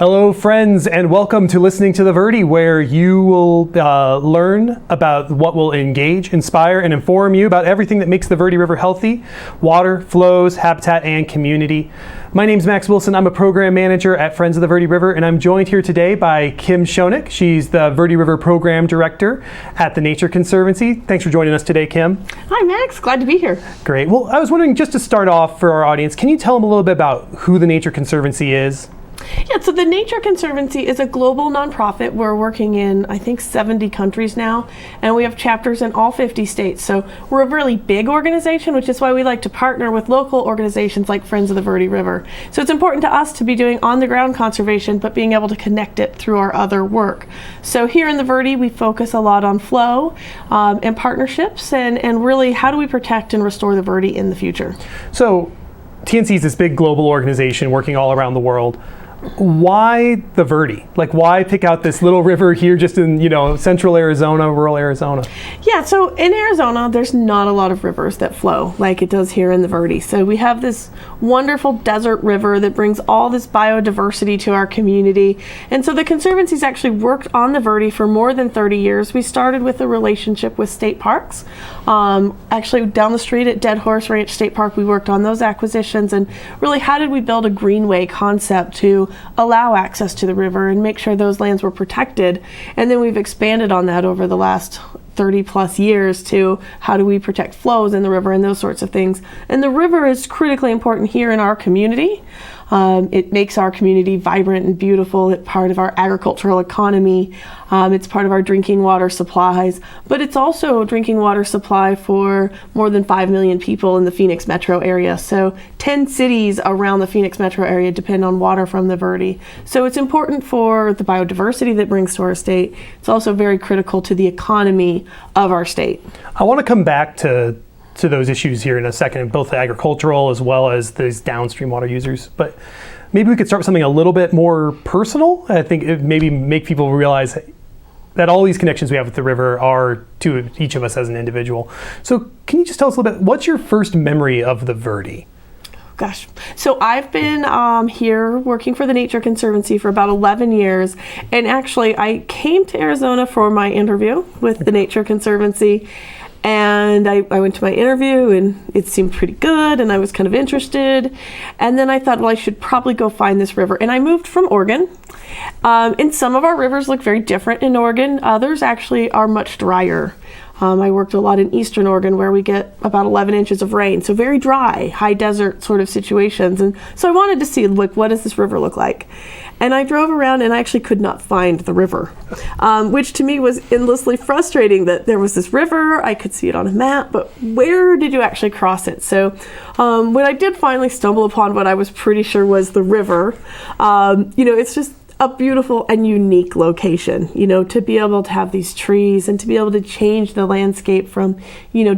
Hello friends, and welcome to listening to the Verde, where you will learn about what will engage, inspire, and inform you about everything that makes the Verde River healthy: water, flows, habitat, and community. My name's Max Wilson. I'm a program manager at Friends of the Verde River, and I'm joined here today by Kim Schonek. She's the Verde River Program Director at the Nature Conservancy. Thanks for joining us today, Kim. Hi, Max. Glad to be here. Great. Well, I was wondering, just to start off for our audience, can you tell them a little bit about who the Nature Conservancy is? Yeah, so the Nature Conservancy is a global nonprofit. We're working in, I think, 70 countries now, and we have chapters in all 50 states. So we're a really big organization, which is why we like to partner with local organizations like Friends of the Verde River. So it's important to us to be doing on-the-ground conservation, but being able to connect it through our other work. So here in the Verde, we focus a lot on flow and partnerships, and really how do we protect and restore the Verde in the future. So TNC is this big global organization working all around the world. Why the Verde? Like, why pick out this little river here just in, central Arizona, rural Arizona? Yeah, so in Arizona, there's not a lot of rivers that flow like it does here in the Verde. So we have this wonderful desert river that brings all this biodiversity to our community. And so the Conservancy's actually worked on the Verde for more than 30 years. We started with a relationship with state parks. Actually, down the street at Dead Horse Ranch State Park, we worked on those acquisitions. And really, how did we build a greenway concept to allow access to the river and make sure those lands were protected? And then we've expanded on that over the last 30 plus years to how do we protect flows in the river and those sorts of things. And the river is critically important here in our community. It makes our community vibrant and beautiful. It's part of our agricultural economy. It's part of our drinking water supplies, but it's also a drinking water supply for more than 5 million people in the Phoenix metro area. So 10 cities around the Phoenix metro area depend on water from the Verde. So it's important for the biodiversity that it brings to our state. It's also very critical to the economy of our state. I want to come back to those issues here in a second, both the agricultural as well as these downstream water users. But maybe we could start with something a little bit more personal. I think it maybe make people realize that all these connections we have with the river are to each of us as an individual. So can you just tell us a little bit, what's your first memory of the Verde? Gosh. So I've been here working for the Nature Conservancy for about 11 years. And actually, I came to Arizona for my interview with the Nature Conservancy. And I went to my interview and it seemed pretty good and I was kind of interested. And then I thought, well, I should probably go find this river. And I moved from Oregon. And some of our rivers look very different in Oregon. Others actually are much drier. I worked a lot in eastern Oregon where we get about 11 inches of rain. So very dry, high desert sort of situations. And so I wanted to see, like, what does this river look like? And I drove around and I actually could not find the river, which to me was endlessly frustrating that there was this river, I could see it on a map, but where did you actually cross it? So when I did finally stumble upon what I was pretty sure was the river, it's just a beautiful and unique location, to be able to have these trees and to be able to change the landscape from,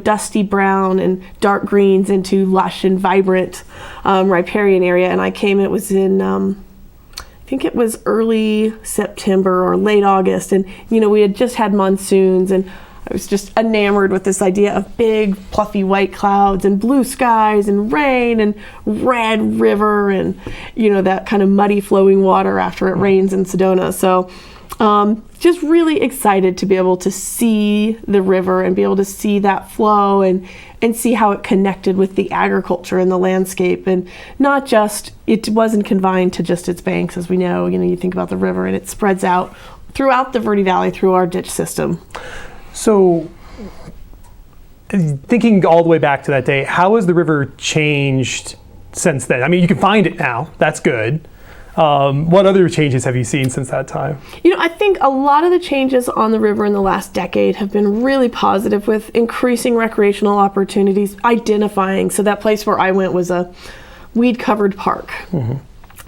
dusty brown and dark greens into lush and vibrant riparian area. And I came, it was in, I think it was early September or late August. And, we had just had monsoons and I was just enamored with this idea of big, fluffy white clouds and blue skies and rain and red river and, that kind of muddy flowing water after it rains in Sedona. So just really excited to be able to see the river and be able to see that flow and see how it connected with the agriculture and the landscape. And not just, it wasn't confined to just its banks, as we know. You think about the river and it spreads out throughout the Verde Valley through our ditch system. So thinking all the way back to that day, how has the river changed since then? I mean, you can find it now. That's good. What other changes have you seen since that time? I think a lot of the changes on the river in the last decade have been really positive, with increasing recreational opportunities, identifying. So that place where I went was a weed-covered park. Mm-hmm.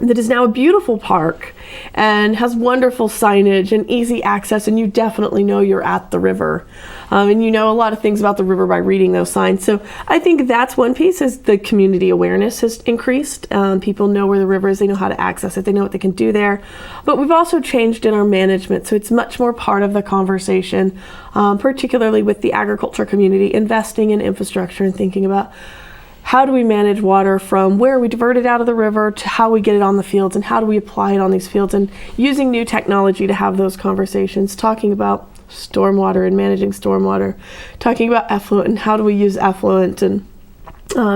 That is now a beautiful park and has wonderful signage and easy access, and you definitely know you're at the river. And you know a lot of things about the river by reading those signs. So I think that's one piece, is the community awareness has increased. People know where the river is, they know how to access it, they know what they can do there. But we've also changed in our management, so it's much more part of the conversation, particularly with the agriculture community, investing in infrastructure and thinking about how do we manage water from where we divert it out of the river to how we get it on the fields, and how do we apply it on these fields, and using new technology to have those conversations, talking about stormwater and managing stormwater, talking about effluent and how do we use effluent, and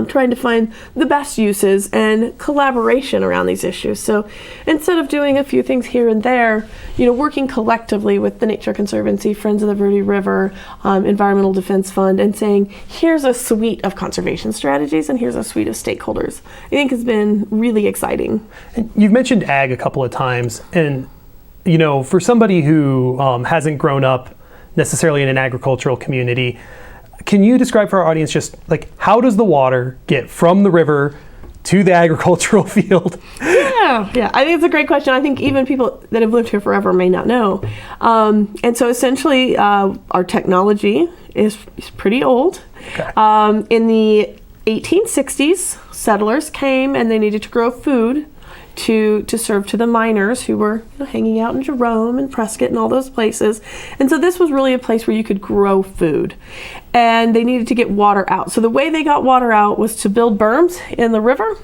trying to find the best uses and collaboration around these issues. So instead of doing a few things here and there, working collectively with the Nature Conservancy, Friends of the Verde River, Environmental Defense Fund, and saying, here's a suite of conservation strategies and here's a suite of stakeholders, I think has been really exciting. And you've mentioned ag a couple of times, and for somebody who hasn't grown up necessarily in an agricultural community, can you describe for our audience just how does the water get from the river to the agricultural field? Yeah, I think it's a great question. I think even people that have lived here forever may not know. And so essentially our technology is pretty old. Okay. In the 1860s, settlers came and they needed to grow food to serve to the miners who were hanging out in Jerome and Prescott and all those places. And so this was really a place where you could grow food. And they needed to get water out. So the way they got water out was to build berms in the river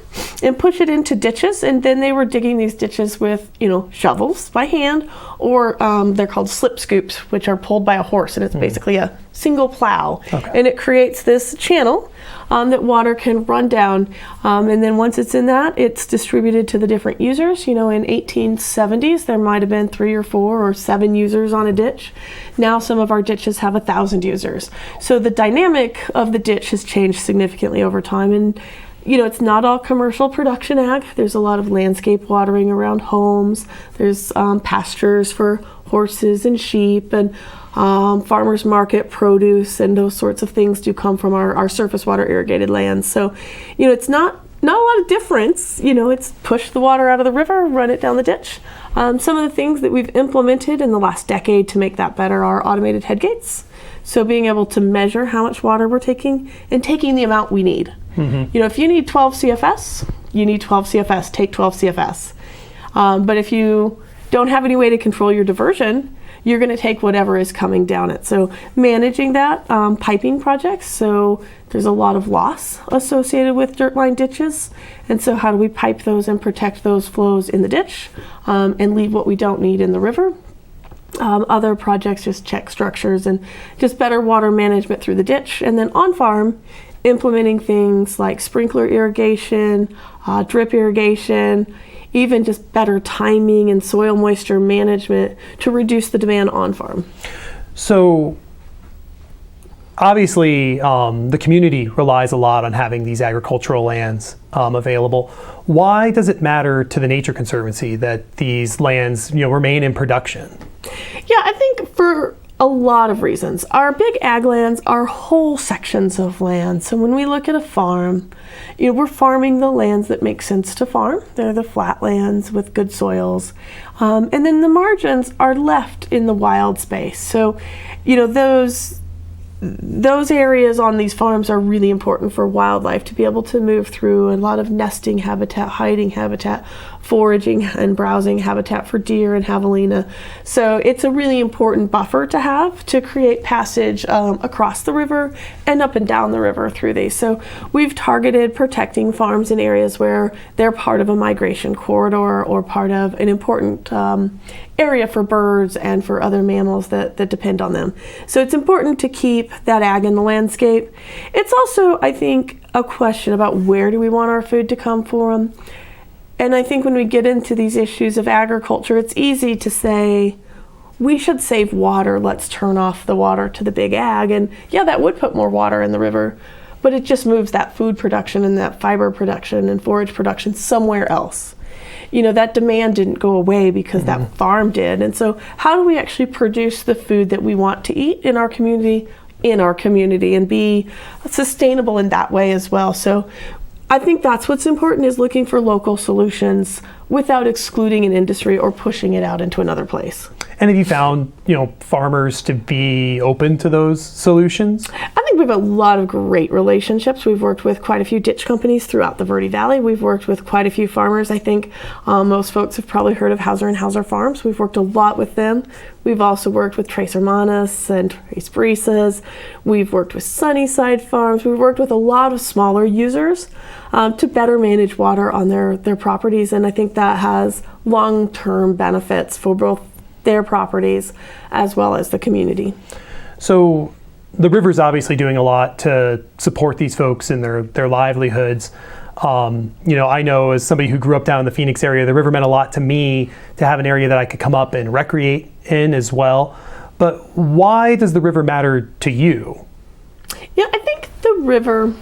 and push it into ditches. And then they were digging these ditches with, shovels by hand, or they're called slip scoops, which are pulled by a horse. And it's basically a single plow. Okay. And it creates this channel that water can run down. And then once it's in that, it's distributed to the different users. In 1870s, there might have been 3 or 4 or 7 users on a ditch. Now some of our ditches have 1,000 users. So the dynamic of the ditch has changed significantly over time. And it's not all commercial production ag. There's a lot of landscape watering around homes. There's pastures for horses and sheep, and farmers market produce, and those sorts of things do come from our surface water irrigated lands. So, it's not a lot of difference. It's push the water out of the river, run it down the ditch. Some of the things that we've implemented in the last decade to make that better are automated head gates. So being able to measure how much water we're taking and taking the amount we need. Mm-hmm. If you need 12 CFS, you need 12 CFS, take 12 CFS. But if you don't have any way to control your diversion, you're going to take whatever is coming down it. So managing that, piping projects. So there's a lot of loss associated with dirt line ditches. And so how do we pipe those and protect those flows in the ditch and leave what we don't need in the river? Other projects just check structures and just better water management through the ditch. And then on farm, implementing things like sprinkler irrigation, drip irrigation, even just better timing and soil moisture management to reduce the demand on farm. So obviously the community relies a lot on having these agricultural lands available. Why does it matter to the Nature Conservancy that these lands remain in production? Yeah, I think for a lot of reasons. Our big ag lands are whole sections of land. So when we look at a farm, we're farming the lands that make sense to farm. They're the flat lands with good soils. And then the margins are left in the wild space. So, those areas on these farms are really important for wildlife to be able to move through. A lot of nesting habitat, hiding habitat, foraging and browsing habitat for deer and javelina. So it's a really important buffer to have to create passage across the river and up and down the river through these. So we've targeted protecting farms in areas where they're part of a migration corridor or part of an important area for birds and for other mammals that depend on them. So it's important to keep that ag in the landscape. It's also, I think, a question about where do we want our food to come from. And I think when we get into these issues of agriculture, it's easy to say, we should save water, let's turn off the water to the big ag. And yeah, that would put more water in the river, but it just moves that food production and that fiber production and forage production somewhere else. That demand didn't go away because that farm did. And so how do we actually produce the food that we want to eat in our community and be sustainable in that way as well? So I think that's what's important, is looking for local solutions without excluding an industry or pushing it out into another place. And have you found, farmers to be open to those solutions? I think think we have a lot of great relationships. We've worked with quite a few ditch companies throughout the Verde Valley. We've worked with quite a few farmers. I think most folks have probably heard of Hauser & Hauser Farms. We've worked a lot with them. We've also worked with Tres Hermanas and Tres Brisas. We've worked with Sunnyside Farms. We've worked with a lot of smaller users to better manage water on their properties, and I think that has long-term benefits for both their properties as well as the community. So the river's obviously doing a lot to support these folks in their livelihoods. I know as somebody who grew up down in the Phoenix area, the river meant a lot to me to have an area that I could come up and recreate in as well. But why does the river matter to you? Yeah, I think the river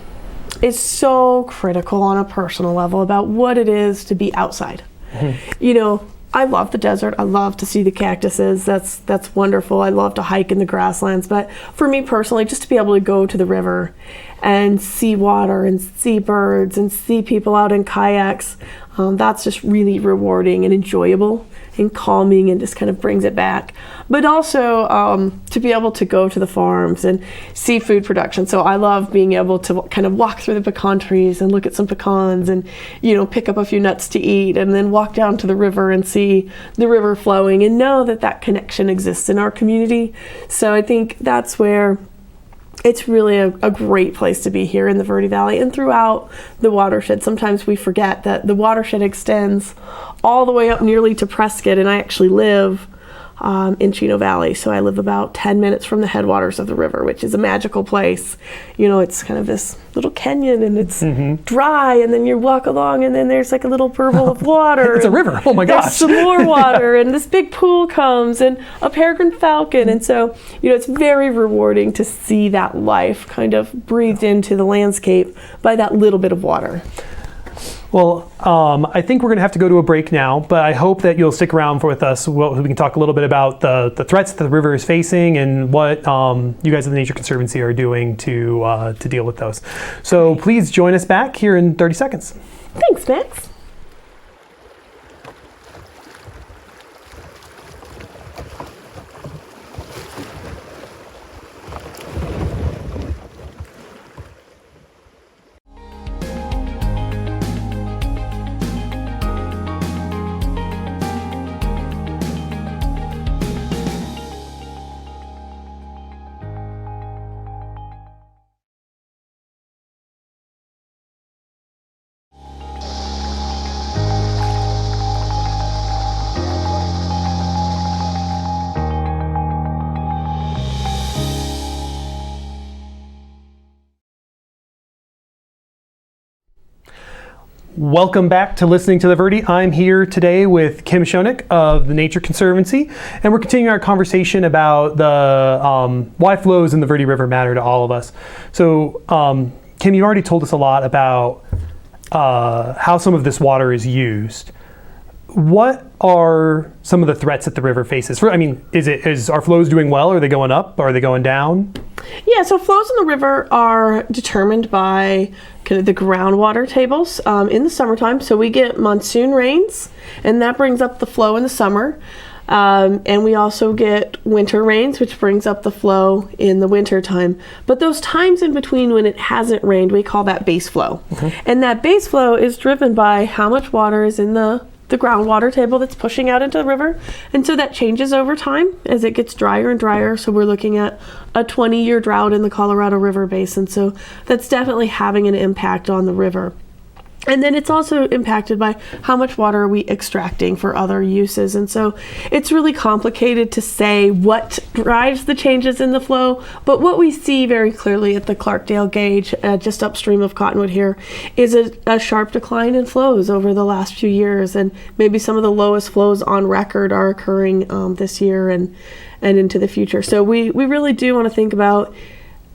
is so critical on a personal level about what it is to be outside. Mm-hmm. I love the desert. I love to see the cactuses. That's wonderful. I love to hike in the grasslands. But for me personally, just to be able to go to the river and see water and see birds and see people out in kayaks, that's just really rewarding and enjoyable and calming and just kind of brings it back. But also to be able to go to the farms and see food production. So I love being able to kind of walk through the pecan trees and look at some pecans and, pick up a few nuts to eat and then walk down to the river and see the river flowing and know that connection exists in our community. So I think that's where it's really a great place to be here in the Verde Valley and throughout the watershed. Sometimes we forget that the watershed extends all the way up nearly to Prescott, and I actually live in Chino Valley. So I live about 10 minutes from the headwaters of the river, which is a magical place. It's kind of this little canyon and it's dry, and then you walk along and then there's like a little purple of water. It's a river. Oh my gosh. There's some more water and this big pool comes and a peregrine falcon. And so, it's very rewarding to see that life kind of breathed into the landscape by that little bit of water. Well, I think we're going to have to go to a break now, but I hope that you'll stick around with us. We can talk a little bit about the threats that the river is facing and what you guys at the Nature Conservancy are doing to deal with those. So please join us back here in 30 seconds. Thanks, Max. Welcome back to Listening to the Verde. I'm here today with Kim Schonek of the Nature Conservancy, and we're continuing our conversation about the why flows in the Verde River matter to all of us. So, Kim, you already told us a lot about how some of this water is used. What are some of the threats that the river faces? Is our flows doing well? Are they going up? Are they going down? Yeah, so flows in the river are determined by kind of the groundwater tables in the summertime. So we get monsoon rains, and that brings up the flow in the summer. And we also get winter rains, which brings up the flow in the winter time. But those times in between when it hasn't rained, we call that base flow. Mm-hmm. And that base flow is driven by how much water is in the groundwater table that's pushing out into the river. And so that changes over time as it gets drier and drier. So we're looking at a 20-year drought in the Colorado River Basin. So that's definitely having an impact on the river. And then it's also impacted by how much water are we extracting for other uses. And so it's really complicated to say what drives the changes in the flow. But what we see very clearly at the Clarkdale gauge, just upstream of Cottonwood here, is a sharp decline in flows over the last few years. And maybe some of the lowest flows on record are occurring this year and into the future. So we really do want to think about,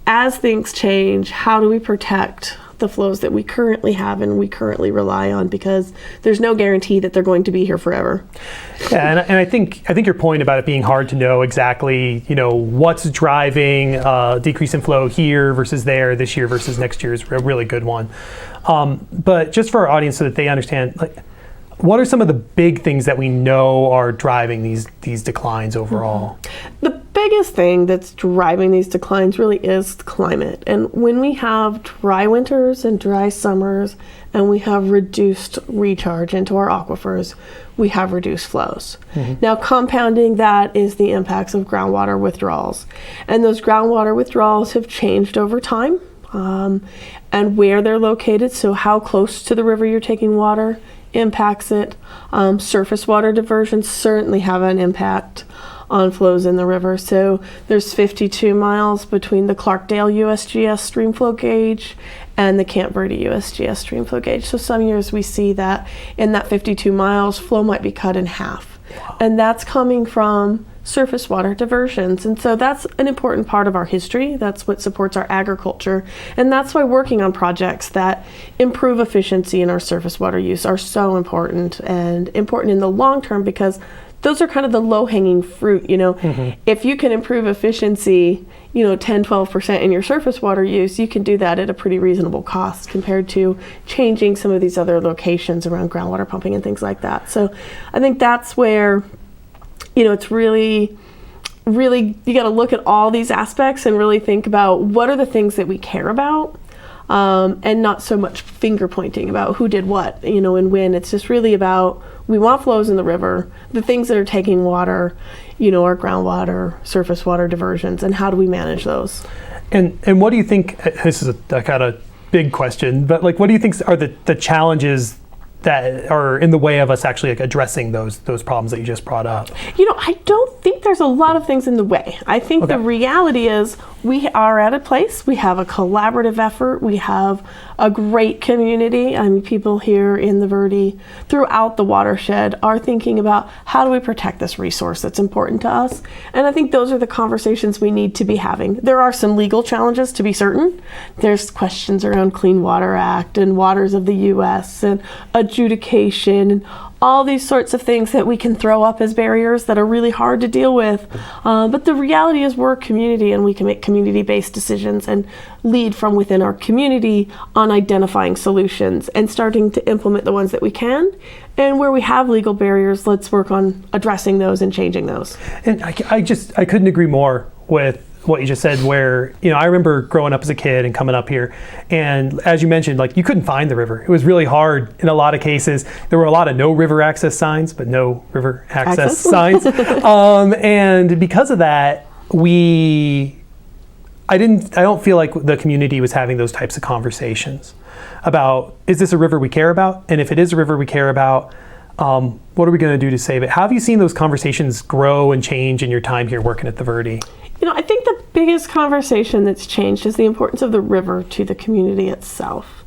as things change, how do we protect the flows that we currently have and we currently rely on, because there's no guarantee that they're going to be here forever. Yeah, and I think your point about it being hard to know exactly, what's driving decrease in flow here versus there this year versus next year is a really good one. But just for our audience so that they understand, what are some of the big things that we know are driving these declines overall? The biggest thing that's driving these declines really is climate. And when we have dry winters and dry summers, and we have reduced recharge into our aquifers, we have reduced flows. Now, compounding that is the impacts of groundwater withdrawals. And those groundwater withdrawals have changed over time, and where they're located. So how close to the river you're taking water impacts it. Surface water diversions certainly have an impact on flows in the river. So there's 52 miles between the Clarkdale USGS streamflow gauge and the Camp Verde USGS streamflow gauge. So some years we see that in that 52 miles, flow might be cut in half. And that's coming from surface water diversions. And so that's an important part of our history. That's what supports our agriculture. And that's why working on projects that improve efficiency in our surface water use are so important, and important in the long term, because those are kind of the low-hanging fruit. If you can improve efficiency, 10, 12% in your surface water use, you can do that at a pretty reasonable cost compared to changing some of these other locations around groundwater pumping and things like that. So I think that's where, it's really, you got to look at all these aspects and really think about what are the things that we care about, and not so much finger pointing about who did what, and when. It's just really about, we want flows in the river, the things that are taking water, our groundwater, surface water diversions, and how do we manage those? And what do you think, this is a kind of big question, but what do you think are the challenges that are in the way of us actually addressing those problems that you just brought up? I don't think there's a lot of things in the way. I think the reality is we are at a place, we have a collaborative effort, we have a great community. I mean, people here in the Verde, throughout the watershed, are thinking about how do we protect this resource that's important to us. And I think those are the conversations we need to be having. There are some legal challenges, to be certain. There's questions around Clean Water Act and waters of the U.S. and adjudication and all these sorts of things that we can throw up as barriers that are really hard to deal with. But the reality is we're a community, and we can make community-based decisions and lead from within our community on identifying solutions and starting to implement the ones that we can. And where we have legal barriers, let's work on addressing those and changing those. And I couldn't agree more with what you just said, where, I remember growing up as a kid and coming up here, and as you mentioned, you couldn't find the river. It was really hard in a lot of cases. There were a lot of no river access signs, but no river access signs. And because of that, I don't feel like the community was having those types of conversations about, is this a river we care about? And if it is a river we care about, what are we going to do to save it? How have you seen those conversations grow and change in your time here working at the Verde? I think the biggest conversation that's changed is the importance of the river to the community itself.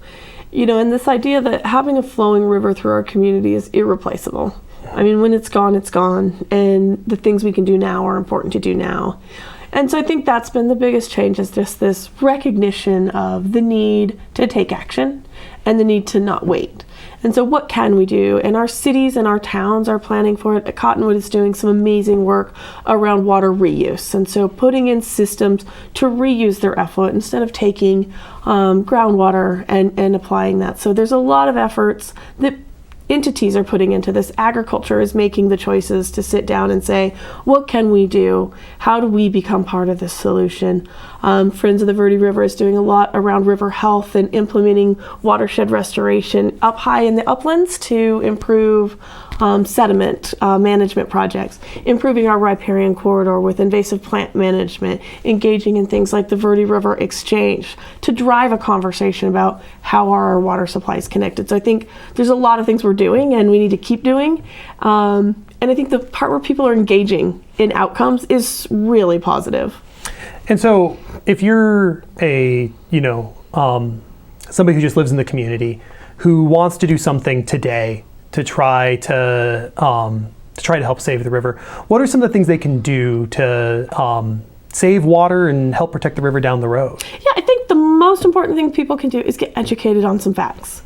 And this idea that having a flowing river through our community is irreplaceable. I mean, when it's gone, it's gone. And the things we can do now are important to do now. And so I think that's been the biggest change, is just this recognition of the need to take action and the need to not wait. And so what can we do? And our cities and our towns are planning for it. Cottonwood is doing some amazing work around water reuse. And so putting in systems to reuse their effluent instead of taking groundwater and applying that. So there's a lot of efforts that entities are putting into this. Agriculture is making the choices to sit down and say, what can we do? How do we become part of this solution? Friends of the Verde River is doing a lot around river health and implementing watershed restoration up high in the uplands to improve sediment management projects, improving our riparian corridor with invasive plant management, engaging in things like the Verde River Exchange to drive a conversation about how are our water supplies connected. So I think there's a lot of things we're doing and we need to keep doing. And I think the part where people are engaging in outcomes is really positive. And so if you're somebody who just lives in the community who wants to do something today to try to help save the river, what are some of the things they can do to save water and help protect the river down the road? Yeah, I think the most important thing people can do is get educated on some facts.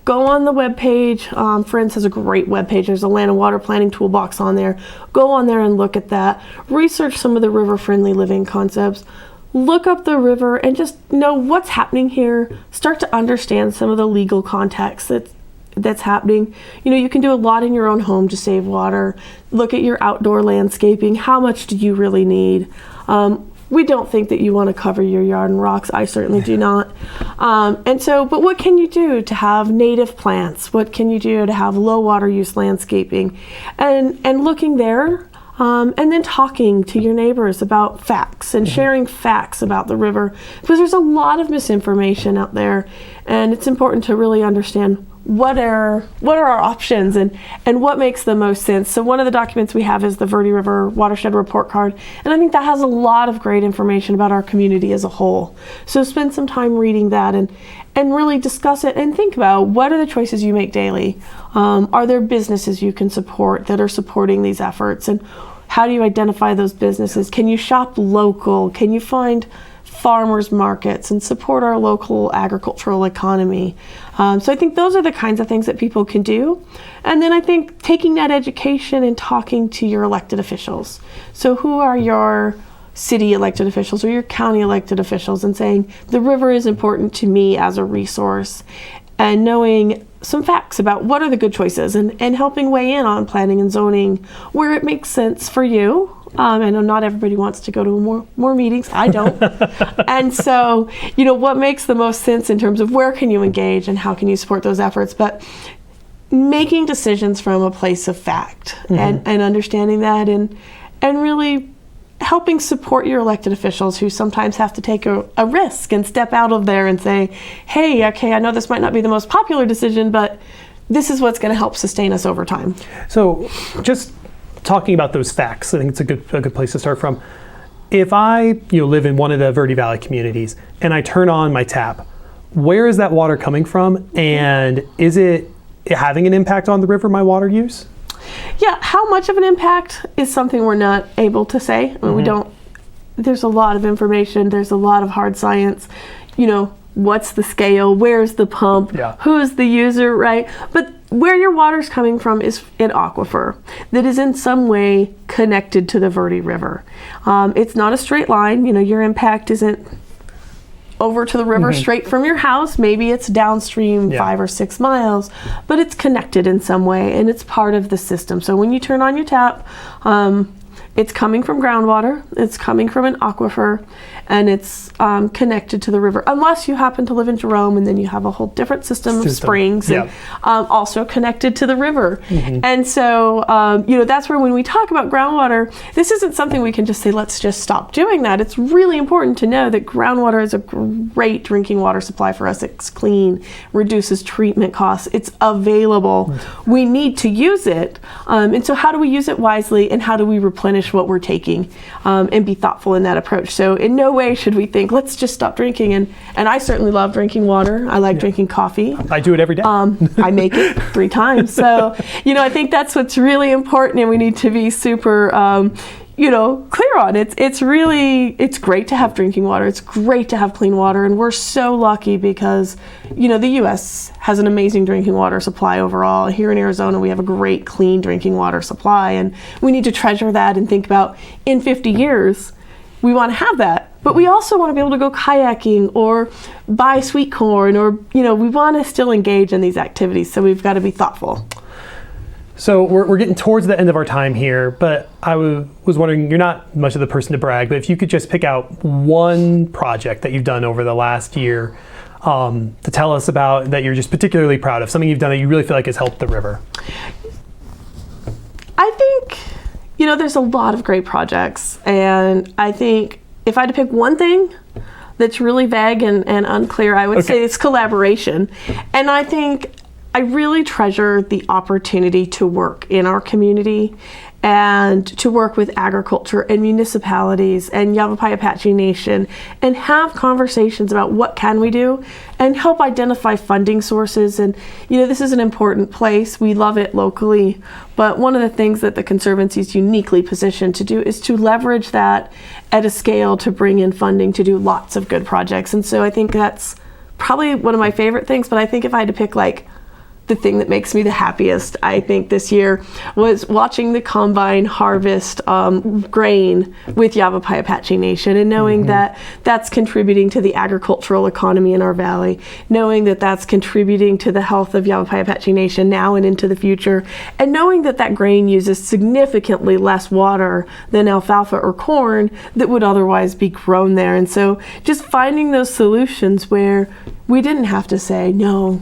Go on the webpage. Friends has a great webpage. There's a land and water planning toolbox on there. Go on there and look at that. Research some of the river-friendly living concepts. Look up the river and just know what's happening here. Start to understand some of the legal context that's that's happening. You can do a lot in your own home to save water. Look at your outdoor landscaping. How much do you really need? We don't think that you want to cover your yard in rocks. I certainly do not. But what can you do to have native plants? What can you do to have low water use landscaping? And looking there, and then talking to your neighbors about facts and sharing facts about the river, because there's a lot of misinformation out there, and it's important to really understand what are our options and what makes the most sense. So one of the documents we have is the Verde River Watershed Report Card, and I think that has a lot of great information about our community as a whole. So spend some time reading that and really discuss it and think about what are the choices you make daily. Are there businesses you can support that are supporting these efforts, and how do you identify those businesses? Can you shop local? Can you find farmers markets and support our local agricultural economy? So I think those are the kinds of things that people can do. And then I think taking that education and talking to your elected officials. So who are your city elected officials or your county elected officials, and saying the river is important to me as a resource, and knowing some facts about what are the good choices, and helping weigh in on planning and zoning where it makes sense for you. I know not everybody wants to go to more meetings. I don't. And so, what makes the most sense in terms of where can you engage and how can you support those efforts, but making decisions from a place of fact, and understanding that, and really helping support your elected officials who sometimes have to take a risk and step out of there and say, hey, okay, I know this might not be the most popular decision, but this is what's going to help sustain us over time. So just talking about those facts, I think it's a good place to start from. If I live in one of the Verde Valley communities and I turn on my tap, where is that water coming from, and is it having an impact on the river, my water use? Yeah, how much of an impact is something we're not able to say. I mean, we don't, there's a lot of information, there's a lot of hard science, what's the scale, where's the pump, who's the user, right? But where your water's coming from is an aquifer that is in some way connected to the Verde River. It's not a straight line. Your impact isn't over to the river straight from your house. Maybe it's downstream 5 or 6 miles, but it's connected in some way, and it's part of the system. So when you turn on your tap, it's coming from groundwater, it's coming from an aquifer, and it's connected to the river, unless you happen to live in Jerome, and then you have a whole different system of springs, and also connected to the river. And so, that's where when we talk about groundwater, this isn't something we can just say, let's just stop doing that. It's really important to know that groundwater is a great drinking water supply for us. It's clean, reduces treatment costs, it's available. We need to use it. And so how do we use it wisely, and how do we replenish what we're taking, and be thoughtful in that approach? So in no way should we think, let's just stop drinking. And I certainly love drinking water. I like drinking coffee. I do it every day. I make it 3 times. So, I think that's what's really important, and we need to be super, clear on it. It's great to have drinking water. It's great to have clean water. And we're so lucky because, the U.S. has an amazing drinking water supply overall. Here in Arizona, we have a great clean drinking water supply. And we need to treasure that and think about, in 50 years, we want to have that. But we also want to be able to go kayaking or buy sweet corn, or, we want to still engage in these activities. So we've got to be thoughtful. So we're getting towards the end of our time here, but I was wondering, you're not much of the person to brag, but if you could just pick out one project that you've done over the last year to tell us about that you're just particularly proud of, something you've done that you really feel like has helped the river. I think, there's a lot of great projects, and I think if I had to pick one thing that's really vague and unclear, I would say it's collaboration. And I think I really treasure the opportunity to work in our community and to work with agriculture and municipalities and Yavapai Apache Nation and have conversations about what can we do and help identify funding sources. And, this is an important place. We love it locally. But one of the things that the Conservancy is uniquely positioned to do is to leverage that at a scale to bring in funding to do lots of good projects. And so I think that's probably one of my favorite things. But I think if I had to pick the thing that makes me the happiest, I think, this year was watching the combine harvest grain with Yavapai Apache Nation, and knowing that that's contributing to the agricultural economy in our valley, knowing that that's contributing to the health of Yavapai Apache Nation now and into the future, and knowing that that grain uses significantly less water than alfalfa or corn that would otherwise be grown there. And so just finding those solutions where we didn't have to say, no,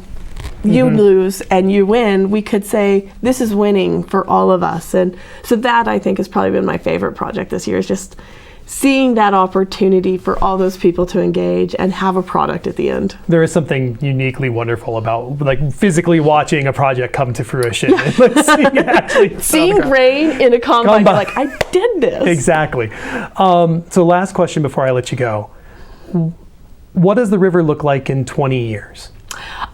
you lose and you win. We could say, this is winning for all of us. And so that, I think, has probably been my favorite project this year, is just seeing that opportunity for all those people to engage and have a product at the end. There is something uniquely wonderful about like physically watching a project come to fruition. And seeing grain in a combine, you're like, I did this. Exactly. So last question before I let you go. What does the river look like in 20 years?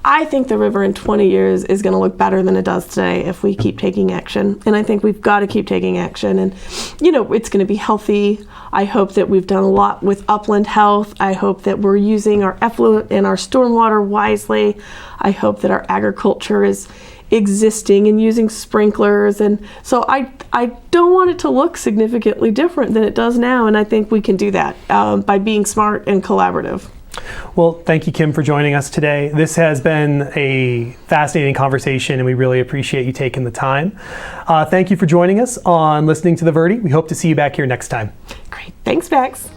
I think the river in 20 years is going to look better than it does today if we keep taking action. And I think we've got to keep taking action. And, you know, it's going to be healthy. I hope that we've done a lot with upland health. I hope that we're using our effluent and our stormwater wisely. I hope that our agriculture is existing and using sprinklers. And so I don't want it to look significantly different than it does now. And I think we can do that by being smart and collaborative. Well, thank you, Kim, for joining us today. This has been a fascinating conversation, and we really appreciate you taking the time. Thank you for joining us on Listening to the Verde. We hope to see you back here next time. Great. Thanks, Max.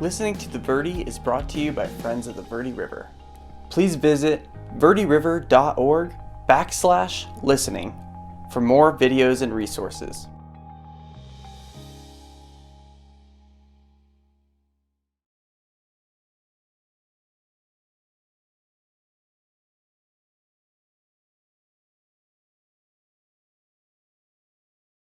Listening to the Verde is brought to you by Friends of the Verde River. Please visit verderiver.org/listening for more videos and resources.